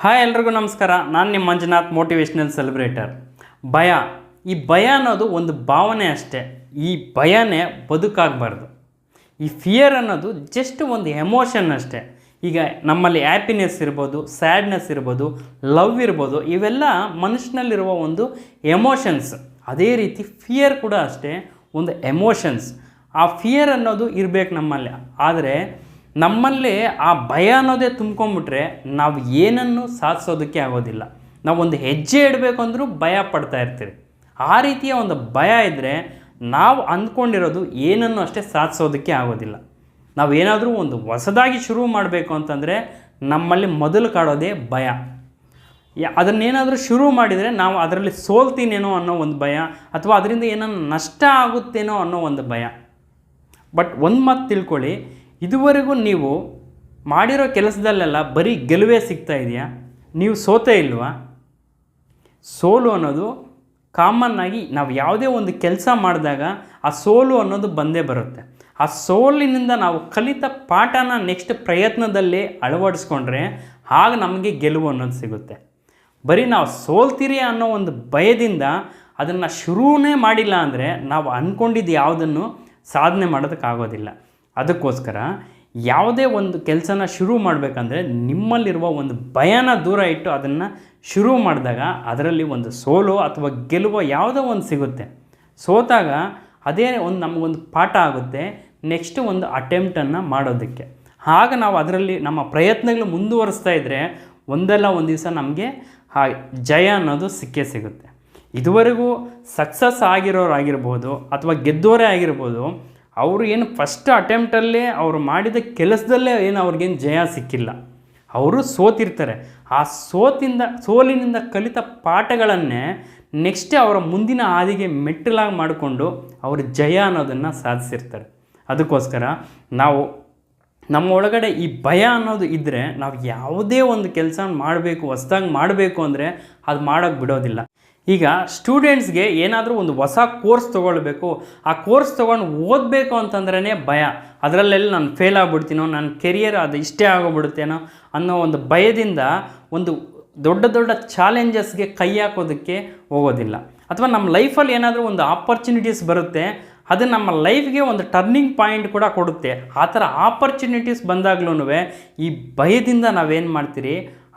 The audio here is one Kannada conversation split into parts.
ಹಾಯ್ ಎಲ್ರಿಗೂ ನಮಸ್ಕಾರ. ನಾನು ನಿಮ್ಮ ಮಂಜುನಾಥ್, ಮೋಟಿವೇಶ್ನಲ್ ಸೆಲೆಬ್ರೇಟರ್. ಭಯ, ಈ ಭಯ ಅನ್ನೋದು ಒಂದು ಭಾವನೆ ಅಷ್ಟೇ. ಈ ಭಯನೇ ಬದುಕಾಗಬಾರ್ದು. ಈ ಫಿಯರ್ ಅನ್ನೋದು ಜಸ್ಟ್ ಒಂದು ಎಮೋಷನ್ ಅಷ್ಟೇ. ಈಗ ನಮ್ಮಲ್ಲಿ ಹ್ಯಾಪಿನೆಸ್ ಇರ್ಬೋದು, ಸ್ಯಾಡ್ನೆಸ್ ಇರ್ಬೋದು, ಲವ್ ಇರ್ಬೋದು, ಇವೆಲ್ಲ ಮನುಷ್ಯನಲ್ಲಿರುವ ಒಂದು ಎಮೋಷನ್ಸ್. ಅದೇ ರೀತಿ ಫಿಯರ್ ಕೂಡ ಅಷ್ಟೇ, ಒಂದು ಎಮೋಷನ್ಸ್. ಆ ಫಿಯರ್ ಅನ್ನೋದು ಇರಬೇಕು ನಮ್ಮಲ್ಲಿ. ಆದರೆ ನಮ್ಮಲ್ಲಿ ಆ ಭಯ ಅನ್ನೋದೇ ತುಂಬ್ಕೊಂಡ್ಬಿಟ್ರೆ ನಾವು ಏನನ್ನು ಸಾಧಿಸೋದಕ್ಕೆ ಆಗೋದಿಲ್ಲ. ನಾವು ಒಂದು ಹೆಜ್ಜೆ ಇಡಬೇಕು ಅಂದರೂ ಭಯ ಪಡ್ತಾ ಇರ್ತೀವಿ. ಆ ರೀತಿಯ ಒಂದು ಭಯ ಇದ್ದರೆ ನಾವು ಅಂದ್ಕೊಂಡಿರೋದು ಏನನ್ನು ಅಷ್ಟೇ ಸಾಧಿಸೋದಕ್ಕೆ ಆಗೋದಿಲ್ಲ. ನಾವು ಏನಾದರೂ ಒಂದು ಹೊಸದಾಗಿ ಶುರು ಮಾಡಬೇಕು ಅಂತಂದರೆ ನಮ್ಮಲ್ಲಿ ಮೊದಲು ಕಾಡೋದೇ ಭಯ. ಅದನ್ನೇನಾದರೂ ಶುರು ಮಾಡಿದರೆ ನಾವು ಅದರಲ್ಲಿ ಸೋಲ್ತೀನೇನೋ ಅನ್ನೋ ಒಂದು ಭಯ, ಅಥವಾ ಅದರಿಂದ ಏನಾದ್ರು ನಷ್ಟ ಆಗುತ್ತೇನೋ ಅನ್ನೋ ಒಂದು ಭಯ. ಬಟ್ ಒಂದು ಮಾತು ತಿಳ್ಕೊಳ್ಳಿ, ಇದುವರೆಗೂ ನೀವು ಮಾಡಿರೋ ಕೆಲಸದಲ್ಲೆಲ್ಲ ಬರೀ ಗೆಲುವೇ ಸಿಗ್ತಾ ಇದೆಯಾ? ನೀವು ಸೋತೇ ಇಲ್ವಾ? ಸೋಲು ಅನ್ನೋದು ಕಾಮನ್ನಾಗಿ ನಾವು ಯಾವುದೇ ಒಂದು ಕೆಲಸ ಮಾಡಿದಾಗ ಆ ಸೋಲು ಅನ್ನೋದು ಬಂದೇ ಬರುತ್ತೆ. ಆ ಸೋಲಿನಿಂದ ನಾವು ಕಲಿತ ಪಾಠನ ನೆಕ್ಸ್ಟ್ ಪ್ರಯತ್ನದಲ್ಲಿ ಅಳವಡಿಸ್ಕೊಂಡ್ರೆ ಆಗ ನಮಗೆ ಗೆಲುವು ಅನ್ನೋದು ಸಿಗುತ್ತೆ. ಬರೀ ನಾವು ಸೋಲ್ತೀರಿ ಅನ್ನೋ ಒಂದು ಭಯದಿಂದ ಅದನ್ನು ಶುರುವೇ ಮಾಡಿಲ್ಲ ಅಂದರೆ ನಾವು ಅಂದ್ಕೊಂಡಿದ್ದು ಯಾವುದನ್ನು ಸಾಧನೆ ಮಾಡೋದಕ್ಕಾಗೋದಿಲ್ಲ. ಅದಕ್ಕೋಸ್ಕರ ಯಾವುದೇ ಒಂದು ಕೆಲಸನ ಶುರು ಮಾಡಬೇಕಂದ್ರೆ ನಿಮ್ಮಲ್ಲಿರುವ ಒಂದು ಭಯನ ದೂರ ಇಟ್ಟು ಅದನ್ನು ಶುರು ಮಾಡಿದಾಗ ಅದರಲ್ಲಿ ಒಂದು ಸೋಲು ಅಥವಾ ಗೆಲುವು ಯಾವುದೋ ಒಂದು ಸಿಗುತ್ತೆ. ಸೋತಾಗ ಅದೇ ಒಂದು ನಮಗೊಂದು ಪಾಠ ಆಗುತ್ತೆ ನೆಕ್ಸ್ಟ್ ಒಂದು ಅಟೆಂಪ್ಟನ್ನು ಮಾಡೋದಕ್ಕೆ. ಆಗ ನಾವು ಅದರಲ್ಲಿ ನಮ್ಮ ಪ್ರಯತ್ನಗಳು ಮುಂದುವರಿಸ್ತಾ ಇದ್ದರೆ ಒಂದಲ್ಲ ಒಂದು ದಿವಸ ನಮಗೆ ಆ ಜಯ ಅನ್ನೋದು ಸಿಕ್ಕೇ ಸಿಗುತ್ತೆ. ಇದುವರೆಗೂ ಸಕ್ಸಸ್ ಆಗಿರೋರಾಗಿರ್ಬೋದು ಅಥವಾ ಗೆದ್ದೋರೇ ಆಗಿರ್ಬೋದು, ಅವರು ಏನು ಫಸ್ಟ್ ಅಟೆಂಪ್ಟಲ್ಲೇ ಅವರು ಮಾಡಿದ ಕೆಲಸದಲ್ಲೇ ಏನು ಅವ್ರಿಗೇನು ಜಯ ಸಿಕ್ಕಿಲ್ಲ. ಅವರು ಸೋತಿರ್ತಾರೆ. ಆ ಸೋಲಿನಿಂದ ಕಲಿತ ಪಾಠಗಳನ್ನೇ ನೆಕ್ಸ್ಟ್ ಅವರ ಮುಂದಿನ ಹಾದಿಗೆ ಮೆಟ್ಟಿಲಾಗಿ ಮಾಡಿಕೊಂಡು ಅವರು ಜಯ ಅನ್ನೋದನ್ನು ಸಾಧಿಸಿರ್ತಾರೆ. ಅದಕ್ಕೋಸ್ಕರ ನಾವು ನಮ್ಮ ಒಳಗಡೆ ಈ ಭಯ ಅನ್ನೋದು ಇದ್ದರೆ ನಾವು ಯಾವುದೇ ಒಂದು ಕೆಲಸ ಮಾಡಬೇಕು, ಹೊಸ್ದಾಗಿ ಮಾಡಬೇಕು ಅಂದರೆ ಅದು ಮಾಡೋಕ್ಕೆ ಬಿಡೋದಿಲ್ಲ. ಈಗ ಸ್ಟೂಡೆಂಟ್ಸ್ಗೆ ಏನಾದರೂ ಒಂದು ಹೊಸ ಕೋರ್ಸ್ ತೊಗೊಳ್ಬೇಕು, ಆ ಕೋರ್ಸ್ ತೊಗೊಂಡು ಓದಬೇಕು ಅಂತಂದ್ರೇ ಭಯ. ಅದರಲ್ಲೆಲ್ಲ ನಾನು ಫೇಲ್ ಆಗಿಬಿಡ್ತೀನೋ, ನನ್ನ ಕೆರಿಯರ್ ಅದು ಇಷ್ಟೇ ಆಗೋಗ್ಬಿಡುತ್ತೇನೋ ಅನ್ನೋ ಒಂದು ಭಯದಿಂದ ಒಂದು ದೊಡ್ಡ ದೊಡ್ಡ ಚಾಲೆಂಜಸ್ಗೆ ಕೈ ಹಾಕೋದಕ್ಕೆ ಹೋಗೋದಿಲ್ಲ. ಅಥವಾ ನಮ್ಮ ಲೈಫಲ್ಲಿ ಏನಾದರೂ ಒಂದು ಆಪರ್ಚುನಿಟೀಸ್ ಬರುತ್ತೆ, ಅದು ನಮ್ಮ ಲೈಫ್ಗೆ ಒಂದು ಟರ್ನಿಂಗ್ ಪಾಯಿಂಟ್ ಕೂಡ ಕೊಡುತ್ತೆ. ಆ ಥರ ಆಪರ್ಚುನಿಟೀಸ್ ಬಂದಾಗ್ಲೂ ಈ ಭಯದಿಂದ ನಾವೇನು ಮಾಡ್ತೀರಿ,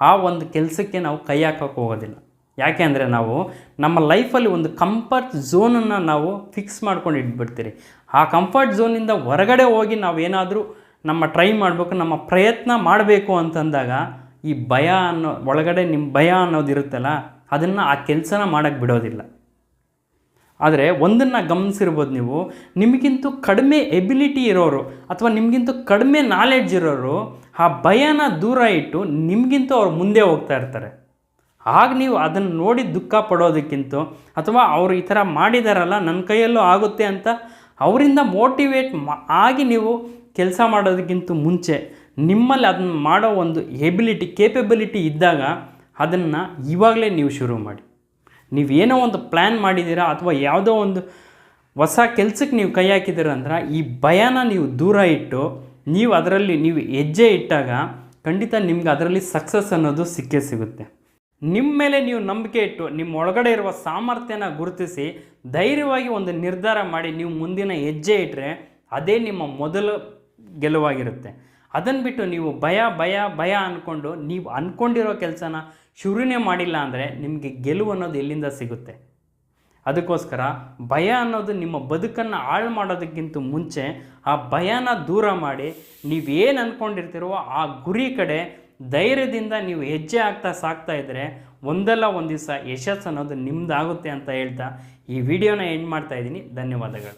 ಆ ಒಂದು ಕೆಲಸಕ್ಕೆ ನಾವು ಕೈ ಹಾಕೋಕ್ಕೆ ಹೋಗೋದಿಲ್ಲ. ಯಾಕೆ ಅಂದರೆ ನಾವು ನಮ್ಮ ಲೈಫಲ್ಲಿ ಒಂದು ಕಂಫರ್ಟ್ ಝೋನನ್ನು ನಾವು ಫಿಕ್ಸ್ ಮಾಡ್ಕೊಂಡು ಇಟ್ಬಿಡ್ತೀರಿ. ಆ ಕಂಫರ್ಟ್ ಝೋನಿಂದ ಹೊರಗಡೆ ಹೋಗಿ ನಾವೇನಾದರೂ ನಮ್ಮ ಟ್ರೈ ಮಾಡಬೇಕು, ನಮ್ಮ ಪ್ರಯತ್ನ ಮಾಡಬೇಕು ಅಂತಂದಾಗ ಈ ಭಯ ಅನ್ನೋ ಒಳಗಡೆ ನಿಮ್ಮ ಭಯ ಅನ್ನೋದಿರುತ್ತಲ್ಲ, ಅದನ್ನು ಆ ಕೆಲಸನ ಮಾಡೋಕ್ಕೆ ಬಿಡೋದಿಲ್ಲ. ಆದರೆ ಒಂದನ್ನು ಗಮನಿಸಿರ್ಬೋದು ನೀವು, ನಿಮಗಿಂತೂ ಕಡಿಮೆ ಎಬಿಲಿಟಿ ಇರೋರು ಅಥವಾ ನಿಮಗಿಂತೂ ಕಡಿಮೆ ನಾಲೆಡ್ಜ್ ಇರೋರು ಆ ಭಯನ ದೂರ ಇಟ್ಟು ನಿಮಗಿಂತೂ ಅವ್ರು ಮುಂದೆ ಹೋಗ್ತಾ ಇರ್ತಾರೆ. ಆಗ ನೀವು ಅದನ್ನು ನೋಡಿ ದುಃಖ ಪಡೋದಕ್ಕಿಂತ ಅಥವಾ ಅವರು ಈ ಥರ ಮಾಡಿದಾರಲ್ಲ ನನ್ನ ಕೈಯಲ್ಲೂ ಆಗುತ್ತೆ ಅಂತ ಅವರಿಂದ ಮೋಟಿವೇಟ್ ಆಗಿ ನೀವು ಕೆಲಸ ಮಾಡೋದಕ್ಕಿಂತ ಮುಂಚೆ ನಿಮ್ಮಲ್ಲಿ ಅದನ್ನು ಮಾಡೋ ಒಂದು ಕೇಪಬಿಲಿಟಿ ಇದ್ದಾಗ ಅದನ್ನು ಇವಾಗಲೇ ನೀವು ಶುರು ಮಾಡಿ. ನೀವೇನೋ ಒಂದು ಪ್ಲ್ಯಾನ್ ಮಾಡಿದ್ದೀರಾ ಅಥವಾ ಯಾವುದೋ ಒಂದು ಹೊಸ ಕೆಲಸಕ್ಕೆ ನೀವು ಕೈ ಹಾಕಿದ್ದೀರ ಅಂದ್ರೆ ಈ ಭಯನ ನೀವು ದೂರ ಇಟ್ಟು ನೀವು ಅದರಲ್ಲಿ ನೀವು ಹೆಜ್ಜೆ ಇಟ್ಟಾಗ ಖಂಡಿತ ನಿಮ್ಗೆ ಅದರಲ್ಲಿ ಸಕ್ಸಸ್ ಅನ್ನೋದು ಸಿಕ್ಕೇ ಸಿಗುತ್ತೆ. ನಿಮ್ಮ ಮೇಲೆ ನೀವು ನಂಬಿಕೆ ಇಟ್ಟು ನಿಮ್ಮ ಒಳಗಡೆ ಇರುವ ಸಾಮರ್ಥ್ಯನ ಗುರುತಿಸಿ ಧೈರ್ಯವಾಗಿ ಒಂದು ನಿರ್ಧಾರ ಮಾಡಿ ನೀವು ಮುಂದಿನ ಹೆಜ್ಜೆ ಇಟ್ಟರೆ ಅದೇ ನಿಮ್ಮ ಮೊದಲ ಗೆಲುವಾಗಿರುತ್ತೆ. ಅದನ್ನು ಬಿಟ್ಟು ನೀವು ಭಯ ಅಂದ್ಕೊಂಡು ನೀವು ಅಂದ್ಕೊಂಡಿರೋ ಕೆಲಸನ ಶುರುನೇ ಮಾಡಿಲ್ಲ ಅಂದರೆ ನಿಮಗೆ ಗೆಲುವು ಅನ್ನೋದು ಎಲ್ಲಿಂದ ಸಿಗುತ್ತೆ? ಅದಕ್ಕೋಸ್ಕರ ಭಯ ಅನ್ನೋದು ನಿಮ್ಮ ಬದುಕನ್ನು ಹಾಳು ಮಾಡೋದಕ್ಕಿಂತ ಮುಂಚೆ ಆ ಭಯನ ದೂರ ಮಾಡಿ ನೀವೇನು ಅಂದ್ಕೊಂಡಿರ್ತೀರೋ ಆ ಗುರಿ ಕಡೆ ಧೈರ್ಯದಿಂದ ನೀವು ಹೆಜ್ಜೆ ಸಾಗ್ತಾ ಇದ್ದರೆ ಒಂದಲ್ಲ ಒಂದು ದಿವಸ ಯಶಸ್ಸು ಅನ್ನೋದು ನಿಮ್ಮದಾಗುತ್ತೆ ಅಂತ ಹೇಳ್ತಾ ಈ ವಿಡಿಯೋನ ಎಂಡ್ ಮಾಡ್ತಾ ಇದ್ದೀನಿ. ಧನ್ಯವಾದಗಳು.